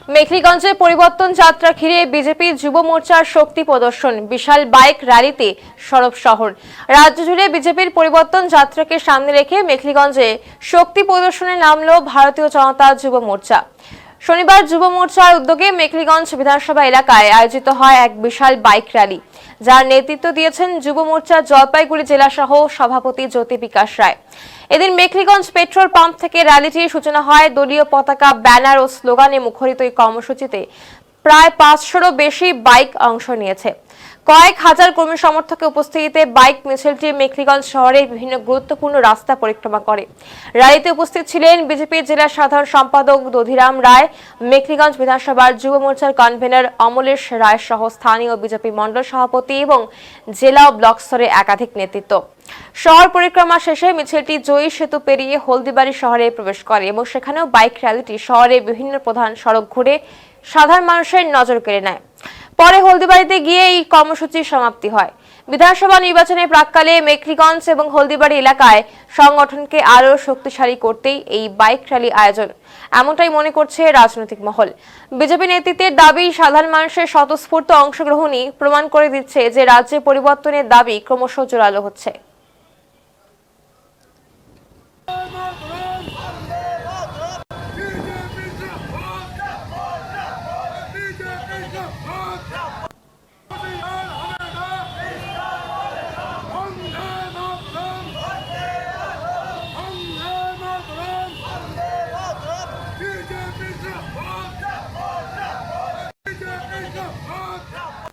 মেখলিগঞ্জে পরিবর্তন যাত্রা ঘিরে বিজেপি যুব মোর্চার শক্তি প্রদর্শন, বিশাল বাইক র্যালিতে সরব শহর। রাজ্য জুড়ে বিজেপির পরিবর্তন যাত্রাকে সামনে রেখে মেখলিগঞ্জে শক্তি প্রদর্শনে নামল ভারতীয় জনতা যুব মোর্চা। শনিবার যুব মোর্চার উদ্যোগে মেখলিগঞ্জ বিধানসভা এলাকায় আয়োজিত হয় এক বিশাল বাইক র্যালি, যার নেতৃত্ব দিয়েছেন যুব মোর্চার জলপাইগুড়ি জেলা সহ সভাপতি জ্যোতি বিকাশ রায়। এদিন মেখলিগঞ্জ পেট্রোল পাম্প থেকে র্যালিটির সূচনা হয়। দলীয় পতাকা, ব্যানার ও স্লোগানে মুখরিত এই কর্মসূচিতে প্রায় 500-রও বেশি বাইক অংশ নিয়েছে। কয়েক হাজার কর্মী সমর্থকের উপস্থিতিতে বাইক মিছিলটি মেখলিগঞ্জ শহরের বিভিন্ন গুরুত্বপূর্ণ রাস্তা পরিক্রমা করে। র্যালিতে উপস্থিত ছিলেন বিজেপির জেলা সাধারণ সম্পাদক দধিরাম রায়, মেখলিগঞ্জ বিধানসভার যুব মোর্চার কনভেনর অমলেশ রায় সহ স্থানীয় বিজেপি মণ্ডল সভাপতি এবং জেলা ও ব্লক স্তরের একাধিক নেতৃত্ব। শহর পরিক্রমা শেষে মিছিলটি জয়ী সেতু পেরিয়ে হলদিবাড়ি শহরে প্রবেশ করে এবং সেখানেও বাইক র্যালিটি শহরের বিভিন্ন প্রধান সড়ক ঘুরে সাধারণ মানুষের নজর কেড়ে নেয়। পরে হলদিবাড়িতে গিয়ে এই কর্মসূচির সমাপ্তি হয়। বিধানসভা নির্বাচনের প্রাক্কালে মেখলিগঞ্জ এবং হলদিবাড়ি এলাকায় সংগঠনকে আরও শক্তিশালী করতেই এই বাইক র্যালি আয়োজন, এমনটাই মনে করছে রাজনৈতিক মহল। বিজেপি নেতৃত্বের দাবি, সাধারণ মানুষের স্বতঃস্ফূর্ত অংশগ্রহণই প্রমাণ করে দিচ্ছে যে রাজ্যে পরিবর্তনের দাবি ক্রমশ জোরালো হচ্ছে।